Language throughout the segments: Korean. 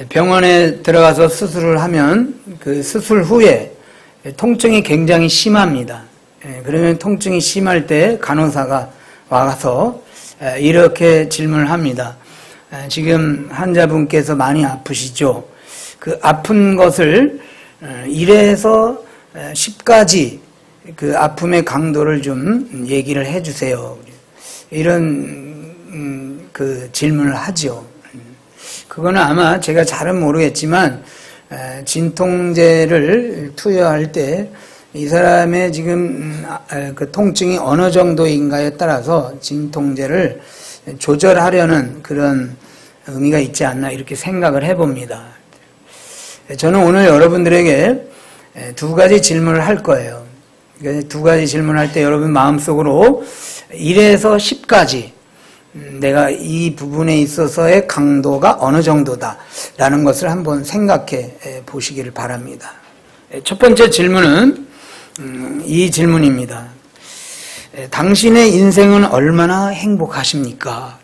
병원에 들어가서 수술을 하면 그 수술 후에 통증이 굉장히 심합니다. 그러면 통증이 심할 때 간호사가 와서 이렇게 질문을 합니다. 지금 환자분께서 많이 아프시죠? 그 아픈 것을 1에서 10까지 그 아픔의 강도를 좀 얘기를 해주세요. 이런 그 질문을 하죠. 그거는 아마 제가 잘은 모르겠지만 진통제를 투여할 때 이 사람의 지금 그 통증이 어느 정도인가에 따라서 진통제를 조절하려는 그런 의미가 있지 않나 이렇게 생각을 해봅니다. 저는 오늘 여러분들에게 두 가지 질문을 할 거예요. 두 가지 질문을 할 때 여러분 마음속으로 1에서 10까지 내가 이 부분에 있어서의 강도가 어느 정도다 라는 것을 한번 생각해 보시기를 바랍니다. 첫 번째 질문은 이 질문입니다. 당신의 인생은 얼마나 행복하십니까?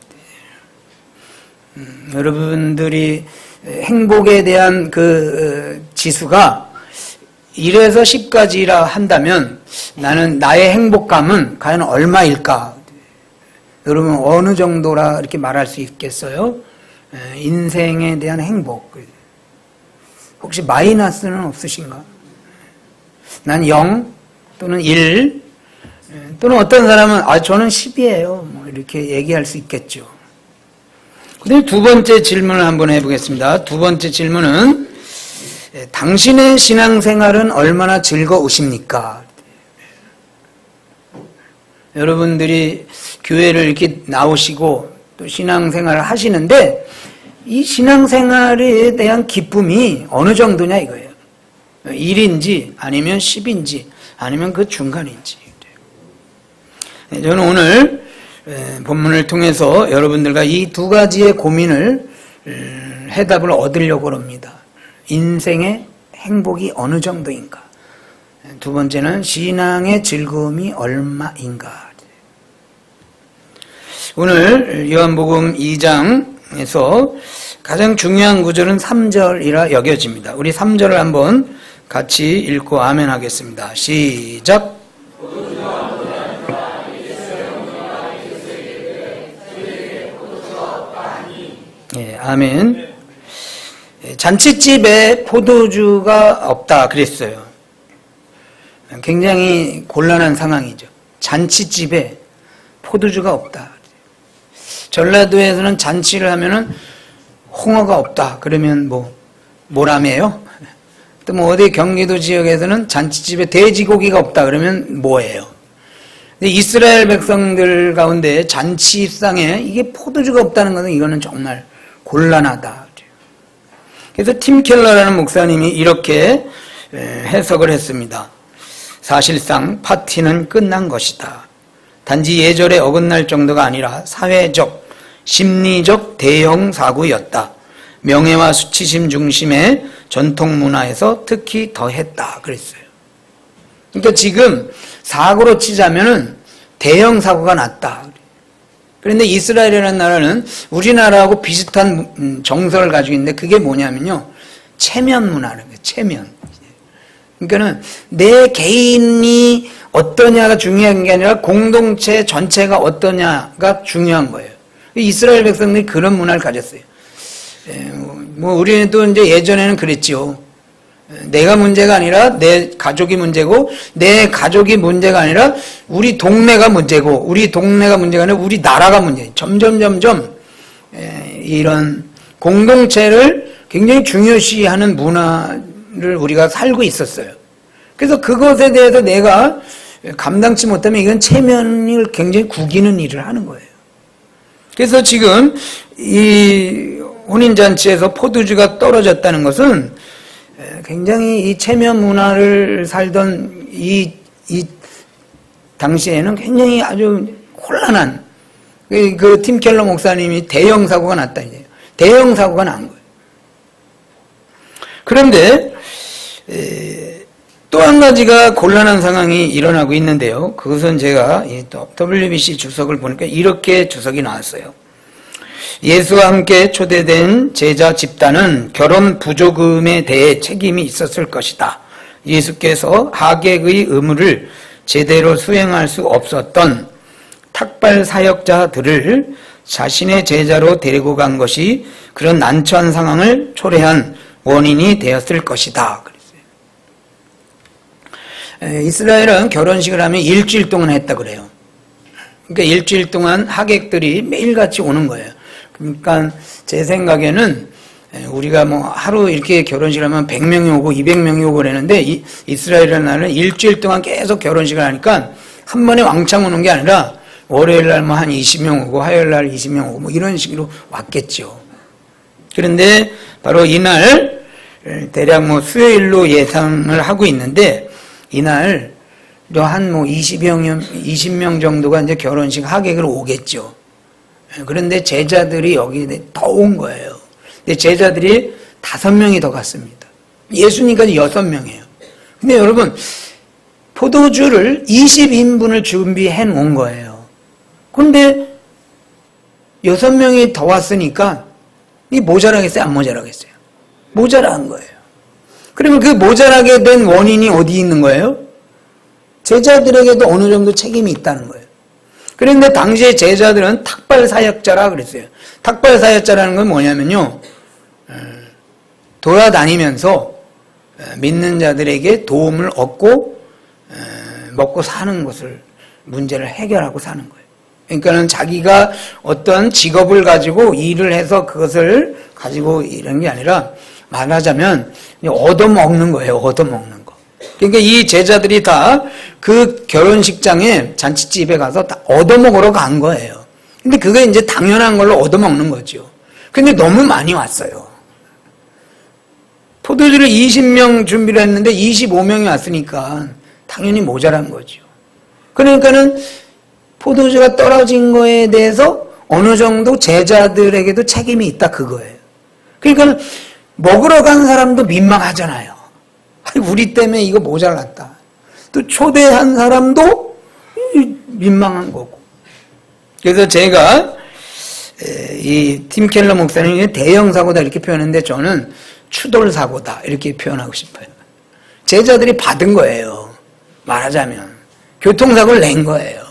여러분들이 행복에 대한 그 지수가 1에서 10까지라 한다면 나는 나의 행복감은 과연 얼마일까? 여러분 어느 정도라 이렇게 말할 수 있겠어요? 인생에 대한 행복. 혹시 마이너스는 없으신가? 난 0 또는 1 또는 어떤 사람은 저는 10이에요. 뭐 이렇게 얘기할 수 있겠죠. 근데 두 번째 질문을 한번 해보겠습니다. 두 번째 질문은 당신의 신앙생활은 얼마나 즐거우십니까? 여러분들이 교회를 이렇게 나오시고 또 신앙생활을 하시는데 이 신앙생활에 대한 기쁨이 어느 정도냐 이거예요. 1인지 아니면 10인지 아니면 그 중간인지. 저는 오늘 본문을 통해서 여러분들과 이 두 가지의 고민을 해답을 얻으려고 합니다. 인생의 행복이 어느 정도인가? 두 번째는 신앙의 즐거움이 얼마인가? 오늘 요한복음 2장에서 가장 중요한 구절은 3절이라 여겨집니다. 우리 3절을 한번 같이 읽고 아멘 하겠습니다. 시작. 예, 아멘. 잔치집에 포도주가 없다 그랬어요. 굉장히 곤란한 상황이죠. 잔치집에 포도주가 없다. 전라도에서는 잔치를 하면은 홍어가 없다 그러면 뭐라며요? 또 어디 경기도 지역에서는 잔치집에 돼지고기가 없다 그러면 뭐예요? 근데 이스라엘 백성들 가운데 잔치상에 이게 포도주가 없다는 것은 이거는 정말 곤란하다. 그래서 팀 켈러라는 목사님이 이렇게 해석을 했습니다. 사실상 파티는 끝난 것이다. 단지 예절에 어긋날 정도가 아니라 사회적, 심리적 대형 사고였다. 명예와 수치심 중심의 전통 문화에서 특히 더했다 그랬어요. 그러니까 지금 사고로 치자면은 대형 사고가 났다. 그런데 이스라엘이라는 나라는 우리나라하고 비슷한 정서를 가지고 있는데 그게 뭐냐면요. 체면 문화라는 거예요. 체면. 그러니까는 내 개인이 어떠냐가 중요한 게 아니라 공동체 전체가 어떠냐가 중요한 거예요. 이스라엘 백성들이 그런 문화를 가졌어요. 우리도 이제 예전에는 그랬죠. 내가 문제가 아니라 내 가족이 문제고, 내 가족이 문제가 아니라 우리 동네가 문제고, 우리 동네가 문제가 아니라 우리 나라가 문제예요. 점점 이런 공동체를 굉장히 중요시하는 문화를 우리가 살고 있었어요. 그래서 그것에 대해서 내가 감당치 못하면 이건 체면을 굉장히 구기는 일을 하는 거예요. 그래서 지금 이 혼인잔치에서 포도주가 떨어졌다는 것은 굉장히 이 체면 문화를 살던 이 당시에는 굉장히 아주 곤란한 그 팀 켈러 목사님이 대형 사고가 났다 이제 대형 사고가 난 거예요. 그런데 또 한 가지가 곤란한 상황이 일어나고 있는데요. 그것은 제가 WBC 주석을 보니까 이렇게 주석이 나왔어요. 예수와 함께 초대된 제자 집단은 결혼 부조금에 대해 책임이 있었을 것이다. 예수께서 하객의 의무를 제대로 수행할 수 없었던 탁발 사역자들을 자신의 제자로 데리고 간 것이 그런 난처한 상황을 초래한 원인이 되었을 것이다. 그랬어요. 이스라엘은 결혼식을 하면 일주일 동안 했다 그래요. 그러니까 일주일 동안 하객들이 매일같이 오는 거예요. 그러니까 제 생각에는 우리가 뭐 하루 이렇게 결혼식을 하면 100명이 오고 200명이 오고 그러는데 이스라엘은 일주일 동안 계속 결혼식을 하니까 한 번에 왕창 오는 게 아니라 월요일 날 뭐 한 20명 오고 화요일 날 20명 오고 뭐 이런 식으로 왔겠죠. 그런데 바로 이날 대략 뭐 수요일로 예상을 하고 있는데 이날 한 뭐 20명 정도가 이제 결혼식 하객으로 오겠죠. 그런데 제자들이 여기 더 온 거예요. 근데 제자들이 5명이 더 갔습니다. 예수님까지 6명이에요. 근데 여러분, 포도주를 20인분을 준비해 놓은 거예요. 근데 6명이 더 왔으니까 이 모자라겠어요? 안 모자라겠어요? 모자란 거예요. 그러면 그 모자라게 된 원인이 어디 있는 거예요? 제자들에게도 어느 정도 책임이 있다는 거예요. 그런데 당시에 제자들은 탁발 사역자라 그랬어요. 탁발 사역자라는 건 뭐냐면요, 돌아다니면서 믿는 자들에게 도움을 얻고 먹고 사는 것을 문제를 해결하고 사는 거예요. 그러니까는 자기가 어떤 직업을 가지고 일을 해서 그것을 가지고 이런 게 아니라 말하자면 얻어먹는 거예요. 얻어먹는 거. 그러니까 이 제자들이 다 그 결혼식장에 잔치집에 가서 다 얻어먹으러 간 거예요. 근데 그게 이제 당연한 걸로 얻어먹는 거죠. 근데 너무 많이 왔어요. 포도주를 20명 준비를 했는데 25명이 왔으니까 당연히 모자란 거죠. 그러니까는 포도주가 떨어진 거에 대해서 어느 정도 제자들에게도 책임이 있다 그거예요. 그러니까 먹으러 간 사람도 민망하잖아요. 우리 때문에 이거 모자랐다. 또 초대한 사람도 민망한 거고. 그래서 제가 이 팀 켈러 목사님이 대형 사고다 이렇게 표현했는데 저는 추돌 사고다 이렇게 표현하고 싶어요. 제자들이 받은 거예요. 말하자면 교통사고를 낸 거예요.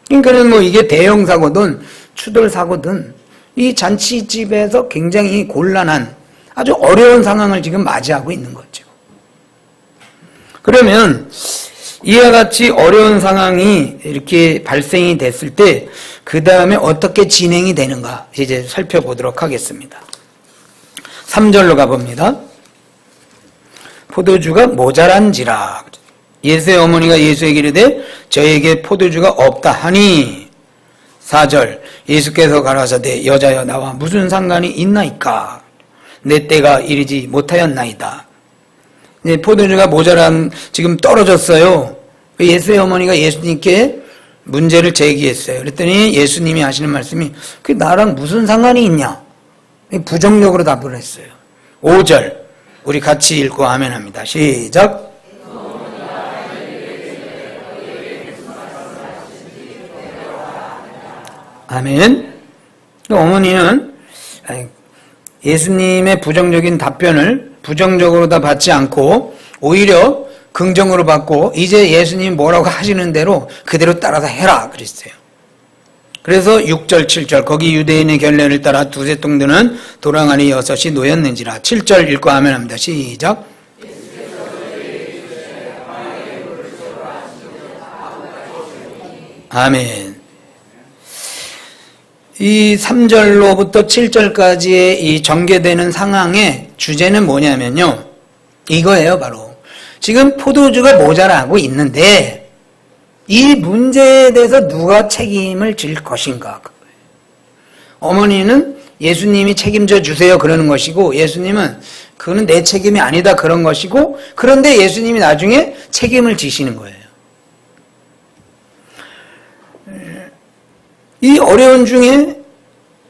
그러니까는 뭐 이게 대형 사고든 추돌 사고든 이 잔치집에서 굉장히 곤란한 아주 어려운 상황을 지금 맞이하고 있는 거죠. 그러면 이와 같이 어려운 상황이 이렇게 발생이 됐을 때 그 다음에 어떻게 진행이 되는가 이제 살펴보도록 하겠습니다. 3절로 가봅니다. 포도주가 모자란지라. 예수의 어머니가 예수에게 이르되 저에게 포도주가 없다 하니 4절 예수께서 가라사대 여자여 나와 무슨 상관이 있나이까 내 때가 이르지 못하였나이다. 포도주가 모자란 지금 떨어졌어요. 예수의 어머니가 예수님께 문제를 제기했어요. 그랬더니 예수님이 하시는 말씀이 그게 나랑 무슨 상관이 있냐 부정적으로 답을 했어요. 5절 우리 같이 읽고 아멘 합니다. 시작. 아멘. 어머니는 예수님의 부정적인 답변을 부정적으로 다 받지 않고 오히려 긍정으로 받고 이제 예수님 뭐라고 하시는 대로 그대로 따라서 해라 그랬어요. 그래서 6절 7절 거기 유대인의 결례를 따라 두세 통드는 도랑아리 6이 놓였는지라. 7절 읽고 아멘 합니다. 시작. 아멘. 이 3절로부터 7절까지의 이 전개되는 상황의 주제는 뭐냐면요. 이거예요, 바로. 지금 포도주가 모자라고 있는데 이 문제에 대해서 누가 책임을 질 것인가. 어머니는 예수님이 책임져 주세요 그러는 것이고 예수님은 그거는 내 책임이 아니다 그런 것이고 그런데 예수님이 나중에 책임을 지시는 거예요. 이 어려운 중에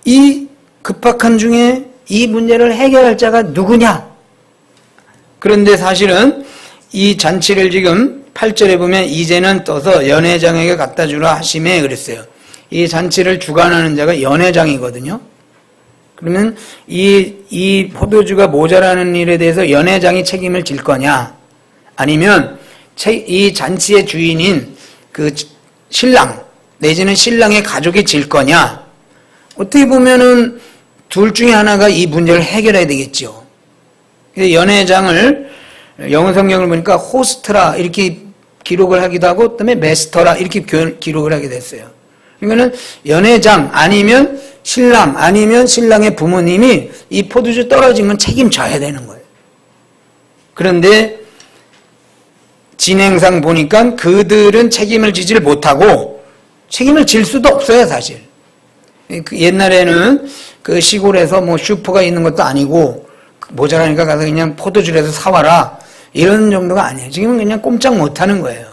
이 급박한 중에 이 문제를 해결할 자가 누구냐? 그런데 사실은 이 잔치를 지금 8절에 보면 이제는 떠서 연회장에게 갖다 주라 하시매 그랬어요. 이 잔치를 주관하는 자가 연회장이거든요. 그러면 이 포도주가 모자라는 일에 대해서 연회장이 책임을 질 거냐, 아니면 이 잔치의 주인인 그 신랑 내지는 신랑의 가족이 질 거냐. 어떻게 보면은 둘 중에 하나가 이 문제를 해결해야 되겠죠. 연회장을 영어 성경을 보니까 호스트라 이렇게 기록을 하기도 하고, 그다음에 메스터라 이렇게 기록을 하게 됐어요. 그러니까는 연회장 아니면 신랑 아니면 신랑의 부모님이 이 포도주 떨어진 건 책임져야 되는 거예요. 그런데 진행상 보니까 그들은 책임을 지질 못하고, 책임을 질 수도 없어요, 사실. 옛날에는 그 시골에서 뭐 슈퍼가 있는 것도 아니고 모자라니까 가서 그냥 포도주라도 사와라 이런 정도가 아니에요. 지금은 그냥 꼼짝 못하는 거예요.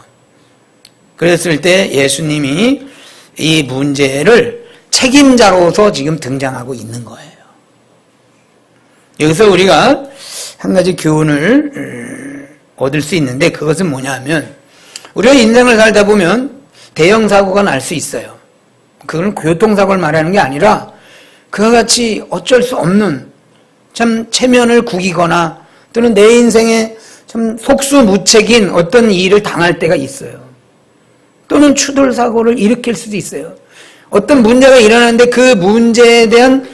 그랬을 때 예수님이 이 문제를 책임자로서 지금 등장하고 있는 거예요. 여기서 우리가 한 가지 교훈을 얻을 수 있는데, 그것은 뭐냐면, 우리가 인생을 살다 보면 대형 사고가 날 수 있어요. 그건 교통사고를 말하는 게 아니라 그와 같이 어쩔 수 없는 참 체면을 구기거나 또는 내 인생에 참 속수무책인 어떤 일을 당할 때가 있어요. 또는 추돌사고를 일으킬 수도 있어요. 어떤 문제가 일어나는데 그 문제에 대한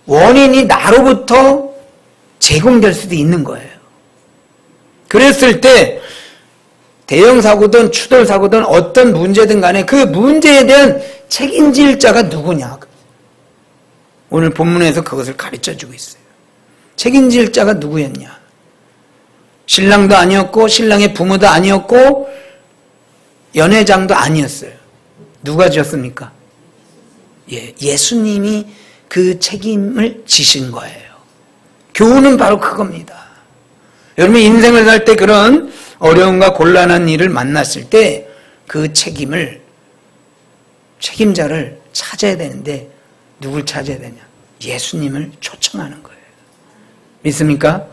원인이 나로부터 제공될 수도 있는 거예요. 그랬을 때 대형사고든 추돌사고든 어떤 문제든 간에 그 문제에 대한 책임질 자가 누구냐. 오늘 본문에서 그것을 가르쳐주고 있어요. 책임질 자가 누구였냐. 신랑도 아니었고 신랑의 부모도 아니었고 연회장도 아니었어요. 누가 지었습니까? 예수님이 그 책임을 지신 거예요. 교훈은 바로 그겁니다. 여러분 인생을 살 때 그런 어려움과 곤란한 일을 만났을 때 그 책임자를 찾아야 되는데 누굴 찾아야 되냐? 예수님을 초청하는 거예요. 믿습니까?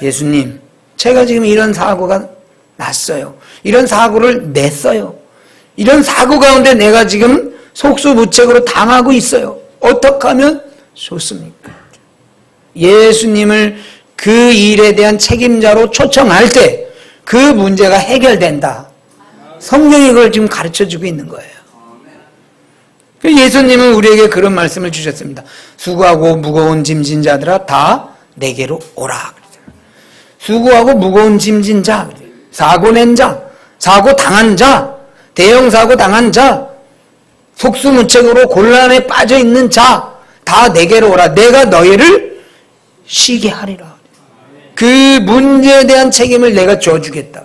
예수님, 제가 지금 이런 사고가 났어요. 이런 사고를 냈어요. 이런 사고 가운데 내가 지금 속수무책으로 당하고 있어요. 어떻게 하면 좋습니까? 예수님을 그 일에 대한 책임자로 초청할 때 그 문제가 해결된다. 성경이 그걸 지금 가르쳐주고 있는 거예요. 예수님은 우리에게 그런 말씀을 주셨습니다. 수고하고 무거운 짐진 자들아 다 내게로 오라. 수고하고 무거운 짐진 자, 사고 낸 자, 사고 당한 자, 대형 사고 당한 자, 속수무책으로 곤란에 빠져 있는 자, 다 내게로 오라. 내가 너희를 쉬게 하리라. 그 문제에 대한 책임을 내가 져주겠다.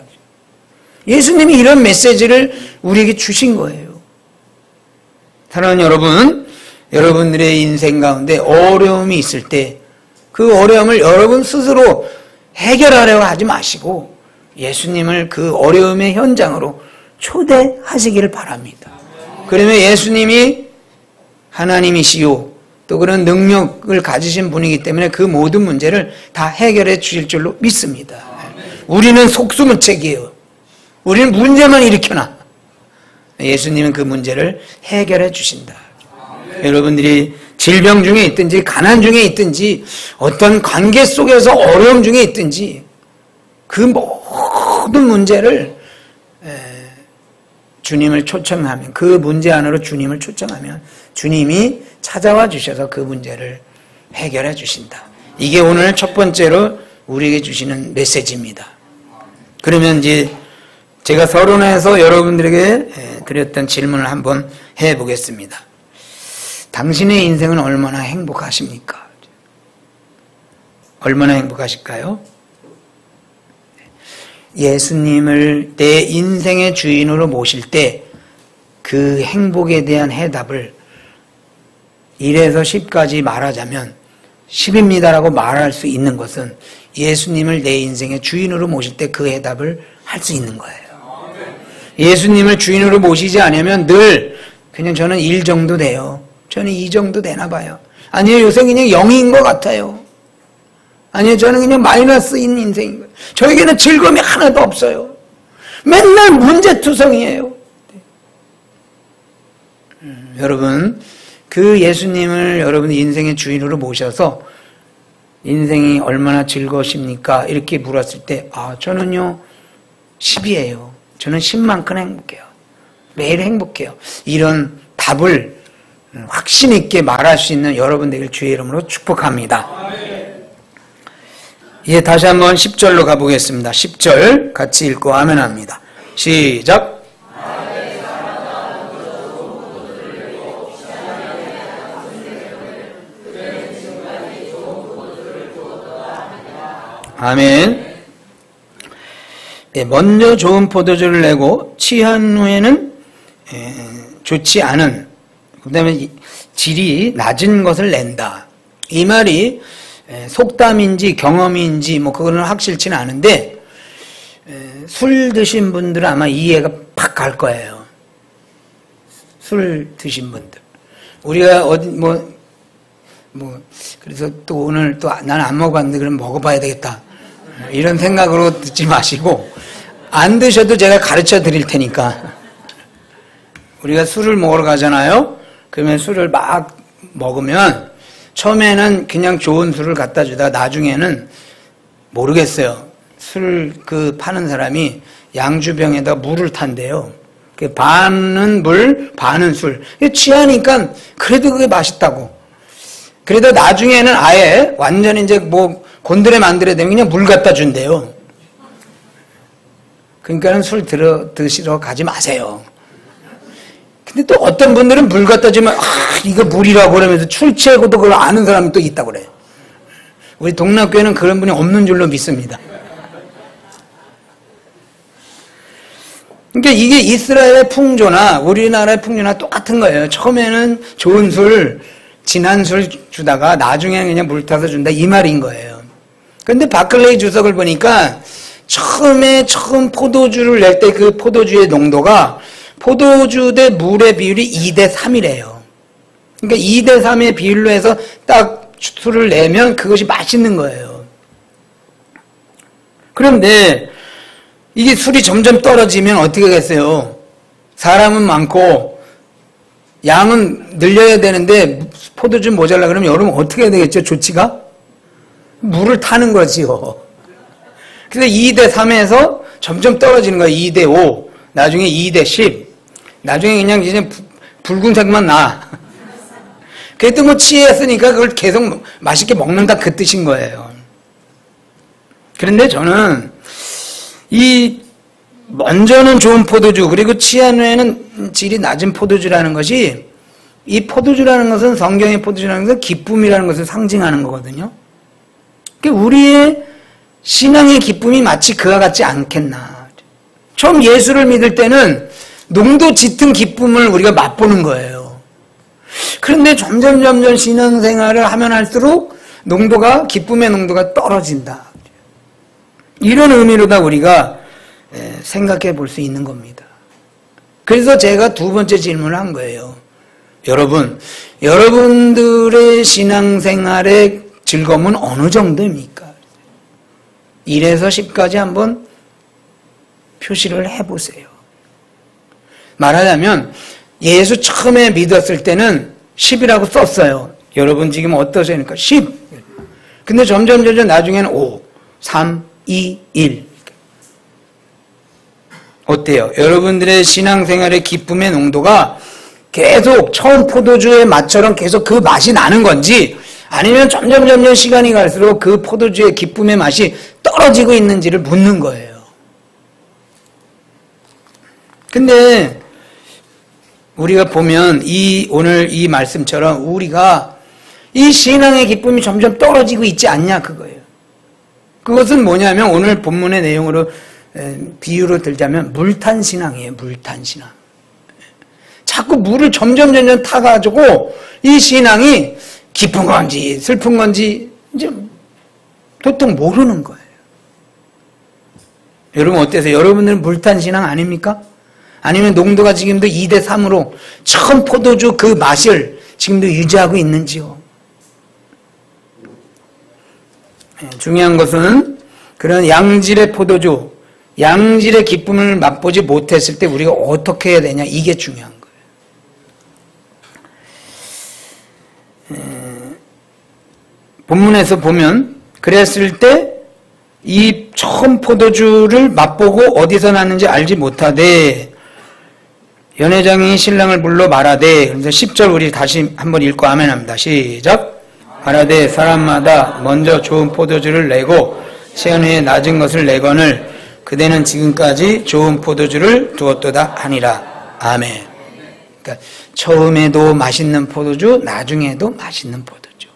예수님이 이런 메시지를 우리에게 주신 거예요. 사랑하는 여러분, 여러분들의 인생 가운데 어려움이 있을 때 그 어려움을 여러분 스스로 해결하려고 하지 마시고 예수님을 그 어려움의 현장으로 초대하시기를 바랍니다. 그러면 예수님이 하나님이시요 또 그런 능력을 가지신 분이기 때문에 그 모든 문제를 다 해결해 주실 줄로 믿습니다. 우리는 속수무책이에요. 우리는 문제만 일으켜놔. 예수님은 그 문제를 해결해 주신다. 여러분들이 질병 중에 있든지 가난 중에 있든지 어떤 관계 속에서 어려움 중에 있든지 그 모든 문제를 주님을 초청하면, 그 문제 안으로 주님을 초청하면 주님이 찾아와 주셔서 그 문제를 해결해 주신다. 이게 오늘 첫 번째로 우리에게 주시는 메시지입니다. 그러면 이제 제가 서론에서 여러분들에게 드렸던 질문을 한번 해보겠습니다. 당신의 인생은 얼마나 행복하십니까? 얼마나 행복하실까요? 예수님을 내 인생의 주인으로 모실 때 그 행복에 대한 해답을 1에서 10까지 말하자면 10입니다라고 말할 수 있는 것은 예수님을 내 인생의 주인으로 모실 때 그 해답을 할 수 있는 거예요. 예수님을 주인으로 모시지 않으면 늘 그냥 저는 1 정도 돼요. 저는 2 정도 되나 봐요. 아니요, 요새 그냥 0인 것 같아요. 아니요, 저는 그냥 마이너스인 인생인 거예요. 저에게는 즐거움이 하나도 없어요. 맨날 문제투성이에요. 여러분, 그 예수님을 여러분 인생의 주인으로 모셔서 인생이 얼마나 즐거우십니까? 이렇게 물었을 때, 저는요 10이에요. 저는 10만큼 행복해요. 매일 행복해요. 이런 답을 확신 있게 말할 수 있는 여러분 되길 주의 이름으로 축복합니다. 이제 다시 한번 10절로 가보겠습니다. 10절 같이 읽고 아멘 합니다. 시작. 아멘. 먼저 좋은 포도주를 내고 취한 후에는 좋지 않은, 그 다음에 질이 낮은 것을 낸다. 이 말이 속담인지 경험인지 그거는 확실치는 않은데, 술 드신 분들은 아마 이해가 팍 갈 거예요. 술 드신 분들. 우리가 그래서 또 오늘 또 나는 안 먹어봤는데 그럼 먹어봐야 되겠다. 이런 생각으로 듣지 마시고, 안 드셔도 제가 가르쳐 드릴 테니까. 우리가 술을 먹으러 가잖아요. 그러면 술을 막 먹으면 처음에는 그냥 좋은 술을 갖다 주다가 나중에는 모르겠어요. 술 파는 사람이 양주병에다 물을 탄대요. 반은 물, 반은 술. 취하니까 그래도 그게 맛있다고. 그래도 나중에는 아예 완전히 이제 곤드레 만들어야 되면 그냥 물 갖다 준대요. 그러니까는 술 드시러 가지 마세요. 근데 또 어떤 분들은 물 갖다 주면 이거 물이라고 그러면서 술 취하고도 그걸 아는 사람이 또 있다고 그래요. 우리 동락교회는 그런 분이 없는 줄로 믿습니다. 그러니까 이게 이스라엘의 풍조나 우리나라의 풍조나 똑같은 거예요. 처음에는 좋은 술, 진한 술 주다가 나중에는 그냥 물 타서 준다, 이 말인 거예요. 그런데 바클레이 주석을 보니까 처음 포도주를 낼 때 그 포도주의 농도가 포도주 대 물의 비율이 2대 3이래요. 그러니까 2대 3의 비율로 해서 딱 술을 내면 그것이 맛있는 거예요. 그런데 이게 술이 점점 떨어지면 어떻게 하겠어요? 사람은 많고 양은 늘려야 되는데 포도주 모자라 그러면 여러분 어떻게 해야 되겠죠? 조치가? 물을 타는 거지요. 그래서 2대 3에서 점점 떨어지는 거예요. 2대 5, 나중에 2대 10, 나중에 그냥 이제 붉은색만 나. 그래도 취했으니까 그걸 계속 맛있게 먹는다, 그 뜻인 거예요. 그런데 저는 먼저는 좋은 포도주, 그리고 취한 후에는 질이 낮은 포도주라는 것이, 이 포도주라는 것은, 성경의 포도주라는 것은 기쁨이라는 것을 상징하는 거거든요. 그러니까 우리의 신앙의 기쁨이 마치 그와 같지 않겠나. 처음 예수를 믿을 때는 농도 짙은 기쁨을 우리가 맛보는 거예요. 그런데 점점 신앙생활을 하면 할수록 기쁨의 농도가 떨어진다. 이런 의미로다 우리가 생각해 볼 수 있는 겁니다. 그래서 제가 두 번째 질문을 한 거예요. 여러분들의 신앙생활의 즐거움은 어느 정도입니까? 1에서 10까지 한번 표시를 해보세요. 말하자면 예수 처음에 믿었을 때는 10이라고 썼어요. 여러분 지금 어떠십니까? 10. 근데 점점 나중에는 5, 3, 2, 1. 어때요? 여러분들의 신앙생활의 기쁨의 농도가 계속 처음 포도주의 맛처럼 계속 그 맛이 나는 건지, 아니면 점점 시간이 갈수록 그 포도주의 기쁨의 맛이 떨어지고 있는지를 묻는 거예요. 근데 우리가 보면 오늘 이 말씀처럼 우리가 이 신앙의 기쁨이 점점 떨어지고 있지 않냐, 그거예요. 그것은 뭐냐면 오늘 본문의 내용으로 비유로 들자면 물탄 신앙이에요. 물탄 신앙. 자꾸 물을 점점 타가지고 이 신앙이 기쁜 건지 슬픈 건지 이제 도통 모르는 거예요. 여러분 어때세요? 여러분들은 물탄 신앙 아닙니까? 아니면 농도가 지금도 2대 3으로 처음 포도주 그 맛을 지금도 유지하고 있는지요? 중요한 것은 그런 양질의 포도주, 양질의 기쁨을 맛보지 못했을 때 우리가 어떻게 해야 되냐, 이게 중요한 거예요. 본문에서 보면 그랬을 때 이 처음 포도주를 맛보고 어디서 났는지 알지 못하되 연회장이 신랑을 불러 말하되, 그래서 10절 우리 다시 한번 읽고 아멘 합니다. 시작. 말하되 사람마다 먼저 좋은 포도주를 내고 시간 후에 낮은 것을 내거늘 그대는 지금까지 좋은 포도주를 두었도다 하니라. 아멘. 그러니까 처음에도 맛있는 포도주, 나중에도 맛있는 포도주.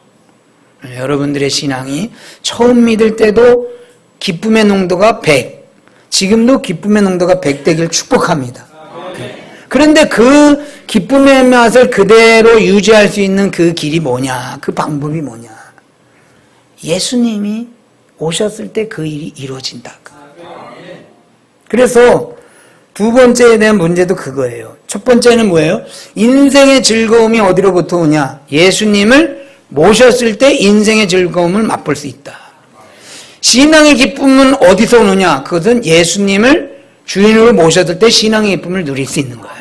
여러분들의 신앙이 처음 믿을 때도 기쁨의 농도가 100, 지금도 기쁨의 농도가 100 되길 축복합니다. 그런데 그 기쁨의 맛을 그대로 유지할 수 있는 그 길이 뭐냐? 그 방법이 뭐냐? 예수님이 오셨을 때 그 일이 이루어진다. 그래서 두 번째에 대한 문제도 그거예요. 첫 번째는 뭐예요? 인생의 즐거움이 어디로부터 오냐? 예수님을 모셨을 때 인생의 즐거움을 맛볼 수 있다. 신앙의 기쁨은 어디서 오느냐? 그것은 예수님을 주인으로 모셨을 때 신앙의 기쁨을 누릴 수 있는 거예요.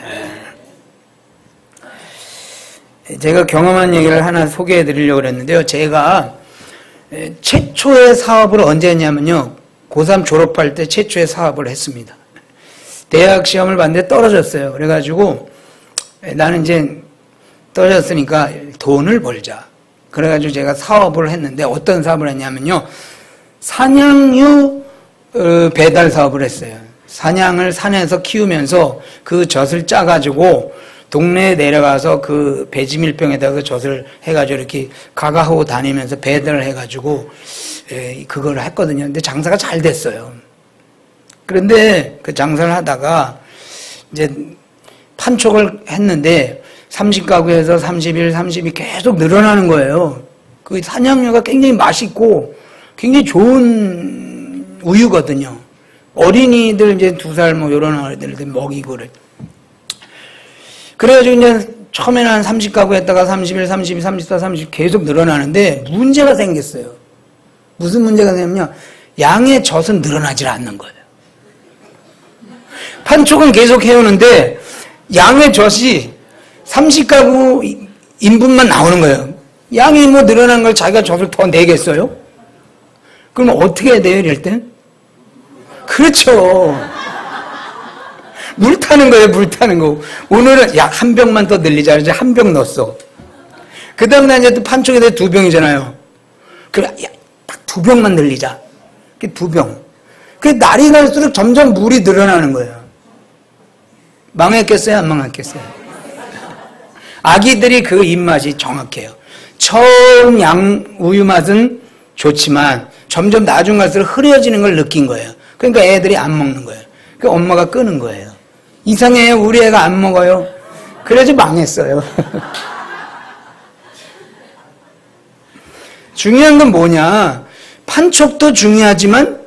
제가 경험한 얘기를 하나 소개해 드리려고 했는데요. 제가 최초의 사업을 언제 했냐면요. 고3 졸업할 때 최초의 사업을 했습니다. 대학 시험을 봤는데 떨어졌어요. 그래가지고 나는 이제 떨어졌으니까 돈을 벌자. 그래가지고 제가 사업을 했는데 어떤 사업을 했냐면요. 사냥류 배달 사업을 했어요. 사냥을 산에서 키우면서 그 젖을 짜가지고 동네에 내려가서 그 배지밀병에다가 젖을 해가지고 이렇게 가가하고 다니면서 배달을 해가지고 그걸 했거든요. 근데 장사가 잘 됐어요. 그런데 그 장사를 하다가 이제 판촉을 했는데 30가구에서 31, 30이 계속 늘어나는 거예요. 그 사냥류가 굉장히 맛있고 굉장히 좋은 우유거든요. 어린이들 이제 2살 뭐 이런 어린이들 먹이고 그래. 그래가지고 이제 처음에는 한 30가구 했다가 31, 32, 34, 30 계속 늘어나는데 문제가 생겼어요. 무슨 문제가 생겼냐면 양의 젖은 늘어나질 않는 거예요. 판촉은 계속 해오는데 양의 젖이 30가구 인분만 나오는 거예요. 양이 뭐 늘어난 걸 자기가 젖을 더 내겠어요? 그럼 어떻게 해야 돼요, 이럴 땐? 그렇죠. 물 타는 거예요, 물 타는 거. 오늘은 약 한 병만 더 늘리자. 이제 한 병 넣었어. 그 다음날 이제 또 판촉에 대해 2병이잖아요. 그래, 딱 2병만 늘리자. 2병. 그 날이 갈수록 점점 물이 늘어나는 거예요. 망했겠어요, 안 망했겠어요? 아기들이 그 입맛이 정확해요. 처음 양 우유 맛은 좋지만 점점 나중 갈수록 흐려지는 걸 느낀 거예요. 그러니까 애들이 안 먹는 거예요. 그 엄마가 끄는 거예요. 이상해요. 우리 애가 안 먹어요. 그래서 망했어요. 중요한 건 뭐냐? 판촉도 중요하지만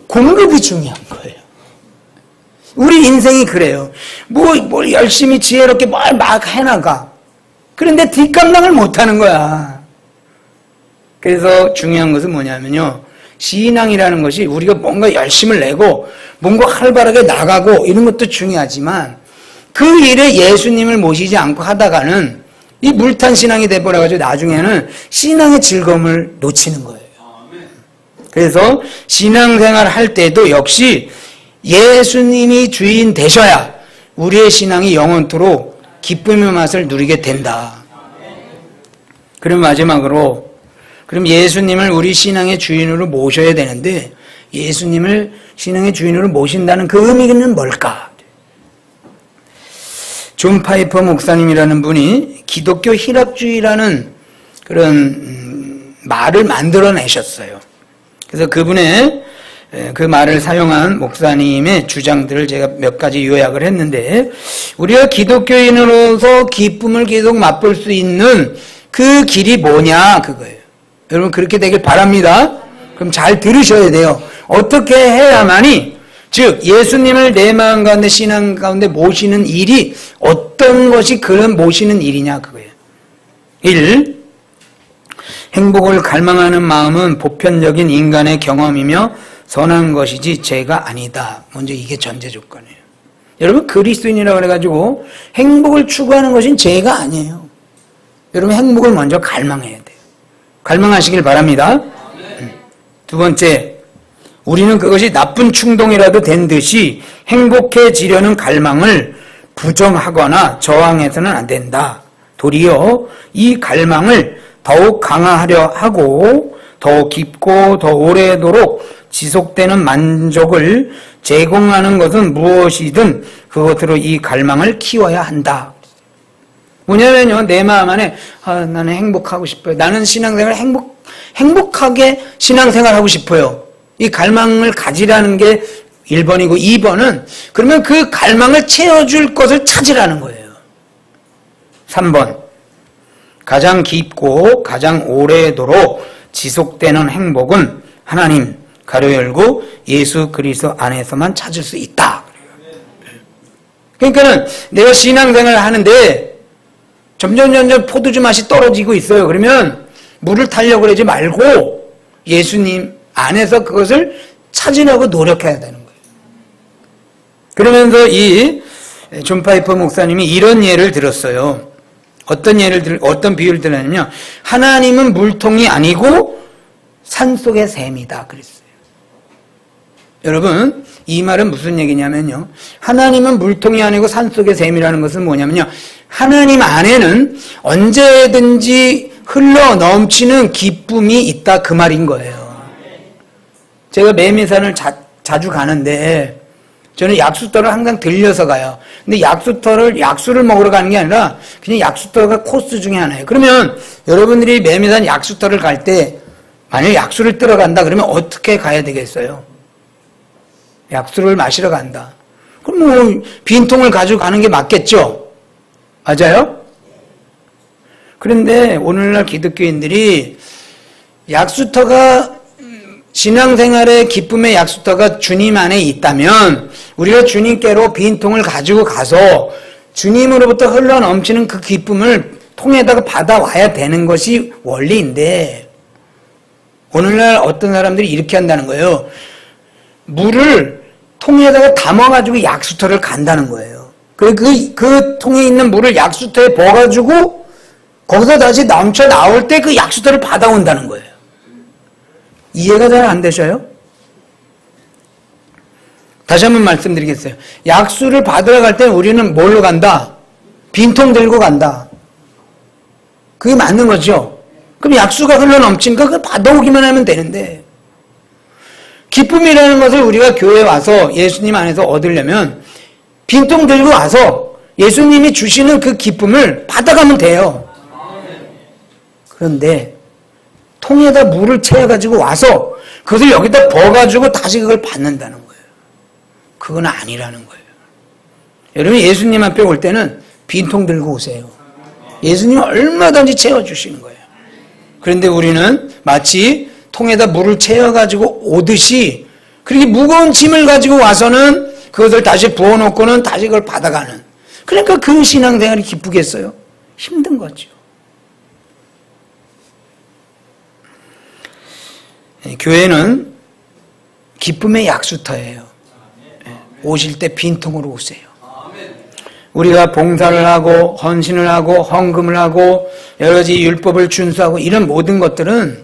공급이 중요한 거예요. 우리 인생이 그래요. 뭘 열심히 지혜롭게 뭘 막 해나가. 그런데 뒷감당을 못하는 거야. 그래서 중요한 것은 뭐냐면요. 신앙이라는 것이 우리가 뭔가 열심을 내고 뭔가 활발하게 나가고 이런 것도 중요하지만 그 일에 예수님을 모시지 않고 하다가는 이 물탄 신앙이 돼버려가지고 나중에는 신앙의 즐거움을 놓치는 거예요. 그래서 신앙생활 할 때도 역시 예수님이 주인 되셔야 우리의 신앙이 영원토록 기쁨의 맛을 누리게 된다. 그럼 마지막으로 그럼 예수님을 우리 신앙의 주인으로 모셔야 되는데 예수님을 신앙의 주인으로 모신다는 그 의미는 뭘까? 존 파이퍼 목사님이라는 분이 기독교 희락주의라는 그런 말을 만들어내셨어요. 그래서 그분의 그 말을 사용한 목사님의 주장들을 제가 몇 가지 요약을 했는데 우리가 기독교인으로서 기쁨을 계속 맛볼 수 있는 그 길이 뭐냐 그거예요. 여러분 그렇게 되길 바랍니다. 그럼 잘 들으셔야 돼요. 어떻게 해야만이 즉 예수님을 내 마음 가운데 신앙 가운데 모시는 일이 어떤 것이 그런 모시는 일이냐 그거예요. 1. 행복을 갈망하는 마음은 보편적인 인간의 경험이며 선한 것이지 죄가 아니다. 먼저 이게 전제 조건이에요. 여러분 그리스도인이라고 그래가지고 행복을 추구하는 것은 죄가 아니에요. 여러분 행복을 먼저 갈망해야 돼요. 갈망하시길 바랍니다. 두 번째, 우리는 그것이 나쁜 충동이라도 된 듯이 행복해지려는 갈망을 부정하거나 저항해서는 안 된다. 도리어 이 갈망을 더욱 강화하려 하고 더 깊고 더 오래도록 지속되는 만족을 제공하는 것은 무엇이든 그것으로 이 갈망을 키워야 한다. 뭐냐면요, 내 마음 안에 나는 행복하고 싶어요. 나는 신앙생활 행복하게 신앙생활하고 싶어요. 이 갈망을 가지라는 게 1번이고 2번은 그러면 그 갈망을 채워줄 것을 찾으라는 거예요. 3번, 가장 깊고 가장 오래도록 지속되는 행복은 하나님 가로 열고 예수 그리스도 안에서만 찾을 수 있다. 그러니까는 내가 신앙생활을 하는데 점점 포도주 맛이 떨어지고 있어요. 그러면 물을 타려고 그러지 말고 예수님 안에서 그것을 찾으려고 노력해야 되는 거예요. 그러면서 이 존 파이퍼 목사님이 이런 예를 들었어요. 어떤 비유를 들었냐면요, 하나님은 물통이 아니고 산속의 샘이다 그랬어요. 여러분, 이 말은 무슨 얘기냐면요, 하나님은 물통이 아니고 산속의 샘이라는 것은 뭐냐면요, 하나님 안에는 언제든지 흘러 넘치는 기쁨이 있다 그 말인 거예요. 제가 매미산을 자주 가는데 저는 약수터를 항상 들려서 가요. 근데 약수를 먹으러 가는 게 아니라 그냥 약수터가 코스 중에 하나예요. 그러면 여러분들이 매미산 약수터를 갈 때 만약에 약수를 뜨러 간다 그러면 어떻게 가야 되겠어요? 약수를 마시러 간다. 그럼 뭐 빈통을 가지고 가는 게 맞겠죠? 맞아요? 그런데 오늘날 기독교인들이 약수터가 신앙생활의 기쁨의 약수터가 주님 안에 있다면 우리가 주님께로 빈통을 가지고 가서 주님으로부터 흘러넘치는 그 기쁨을 통에다가 받아와야 되는 것이 원리인데 오늘날 어떤 사람들이 이렇게 한다는 거예요. 물을 통에다가 담아가지고 약수터를 간다는 거예요. 그 통에 있는 물을 약수터에 부어가지고 거기서 다시 넘쳐 나올 때 그 약수터를 받아온다는 거예요. 이해가 잘 안 되셔요? 다시 한번 말씀드리겠어요. 약수를 받으러 갈 때 우리는 뭘로 간다? 빈통 들고 간다. 그게 맞는 거죠? 그럼 약수가 흘러넘친 거 그거 받아오기만 하면 되는데 기쁨이라는 것을 우리가 교회에 와서 예수님 안에서 얻으려면 빈통 들고 와서 예수님이 주시는 그 기쁨을 받아가면 돼요. 그런데 통에다 물을 채워가지고 와서 그것을 여기다 부어가지고 다시 그걸 받는다는 거예요. 그건 아니라는 거예요. 여러분 예수님 앞에 올 때는 빈통 들고 오세요. 예수님은 얼마든지 채워주시는 거예요. 그런데 우리는 마치 통에다 물을 채워가지고 오듯이 그렇게 무거운 짐을 가지고 와서는 그것을 다시 부어놓고는 다시 그걸 받아가는, 그러니까 그 신앙생활이 기쁘겠어요? 힘든 거죠. 교회는 기쁨의 약수터예요. 오실 때 빈통으로 오세요. 우리가 봉사를 하고 헌신을 하고 헌금을 하고 여러 가지 율법을 준수하고 이런 모든 것들은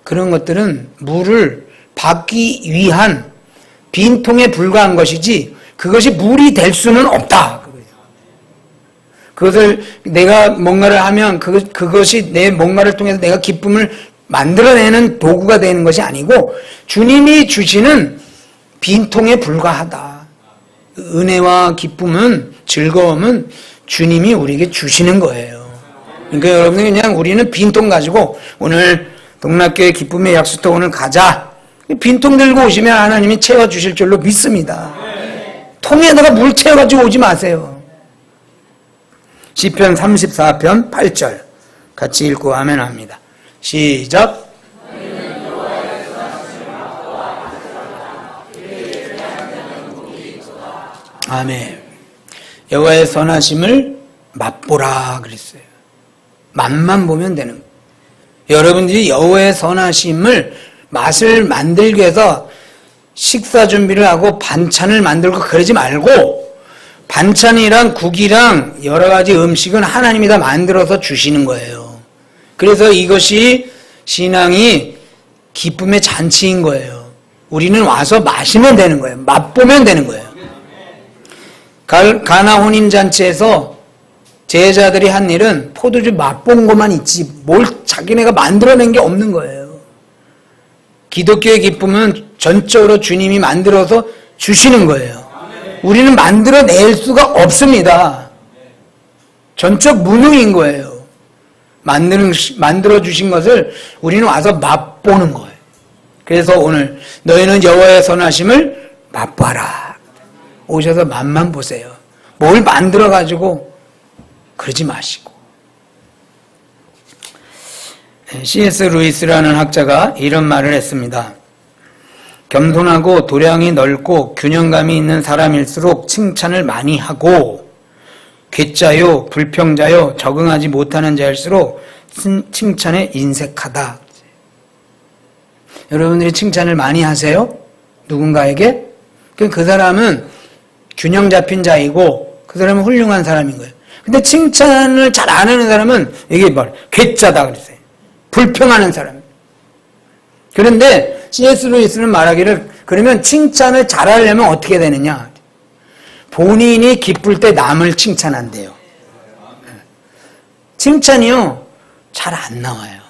그런 것들은 물을 받기 위한 빈통에 불과한 것이지 그것이 물이 될 수는 없다. 그것을 내가 뭔가를 하면 그것이 내 뭔가를 통해서 내가 기쁨을 만들어내는 도구가 되는 것이 아니고 주님이 주시는 빈통에 불과하다. 은혜와 기쁨은, 즐거움은 주님이 우리에게 주시는 거예요. 그러니까 여러분들 그냥 우리는 빈통 가지고 오늘 동락교회 기쁨의 약수터 오늘 가자. 빈통 들고 오시면 하나님이 채워주실 줄로 믿습니다. 통에다가 물 채워가지고 오지 마세요. 시편 34편 8절 같이 읽고 아멘 합니다. 시작. 아멘. 여호와의 선하심을 맛보라 그랬어요. 맛만 보면 되는 거예요. 여러분들이 여호와의 선하심을 맛을 만들기 위해서 식사 준비를 하고 반찬을 만들고 그러지 말고 반찬이랑 국이랑 여러 가지 음식은 하나님이 다 만들어서 주시는 거예요. 그래서 이것이 신앙이 기쁨의 잔치인 거예요. 우리는 와서 마시면 되는 거예요. 맛보면 되는 거예요. 가나 혼인잔치에서 제자들이 한 일은 포도주 맛본 것만 있지 뭘 자기네가 만들어낸 게 없는 거예요. 기독교의 기쁨은 전적으로 주님이 만들어서 주시는 거예요. 우리는 만들어낼 수가 없습니다. 전적 무능인 거예요. 만들어 주신 것을 우리는 와서 맛보는 거예요. 그래서 오늘 너희는 여호와의 선하심을 맛봐라. 오셔서 맛만 보세요. 뭘 만들어 가지고 그러지 마시고. C.S. 루이스라는 학자가 이런 말을 했습니다. 겸손하고 도량이 넓고 균형감이 있는 사람일수록 칭찬을 많이 하고, 괴짜요 불평자요 적응하지 못하는 자일수록 칭찬에 인색하다. 여러분들이 칭찬을 많이 하세요? 누군가에게? 그 사람은 균형 잡힌 자이고 그 사람은 훌륭한 사람인 거예요. 근데 칭찬을 잘 안 하는 사람은 이게 뭐 괴짜다 그랬어요. 불평하는 사람. 그런데 C.S. 루이스는 말하기를, 그러면 칭찬을 잘하려면 어떻게 되느냐? 본인이 기쁠 때 남을 칭찬한대요. 칭찬이요 잘 안 나와요.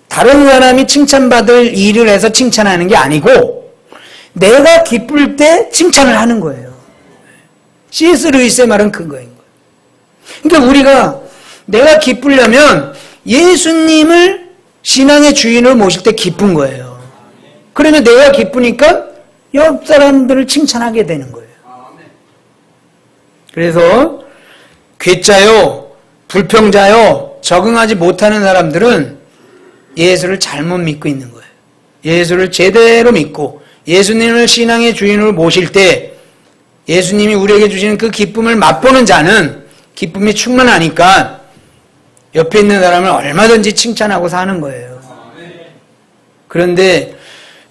다른 사람이 칭찬받을 일을 해서 칭찬하는 게 아니고 내가 기쁠 때 칭찬을 하는 거예요. C.S. 루이스의 말은 그거인 거예요. 그러니까 우리가 내가 기쁘려면 예수님을 신앙의 주인을 모실 때 기쁜 거예요. 그러면 내가 기쁘니까 옆 사람들을 칭찬하게 되는 거예요. 그래서 괴짜요, 불평자요, 적응하지 못하는 사람들은 예수를 잘못 믿고 있는 거예요. 예수를 제대로 믿고 예수님을 신앙의 주인으로 모실 때 예수님이 우리에게 주시는 그 기쁨을 맛보는 자는 기쁨이 충만하니까 옆에 있는 사람을 얼마든지 칭찬하고 사는 거예요. 그런데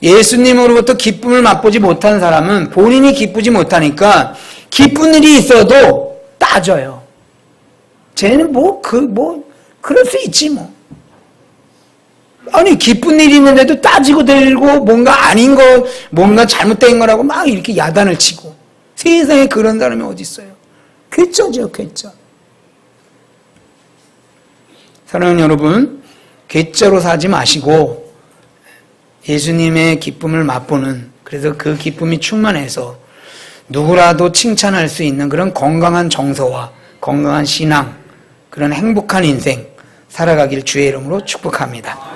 예수님으로부터 기쁨을 맛보지 못한 사람은 본인이 기쁘지 못하니까 기쁜 일이 있어도 따져요. 쟤는 그럴 수 있지 뭐. 아니, 기쁜 일이 있는데도 따지고 들고 뭔가 아닌 거, 뭔가 잘못된 거라고 막 이렇게 야단을 치고. 세상에 그런 사람이 어디 있어요? 괴짜죠, 괴짜. 사랑하는 여러분, 괴짜로 사지 마시고 예수님의 기쁨을 맛보는, 그래서 그 기쁨이 충만해서 누구라도 칭찬할 수 있는 그런 건강한 정서와 건강한 신앙, 그런 행복한 인생 살아가길 주의 이름으로 축복합니다.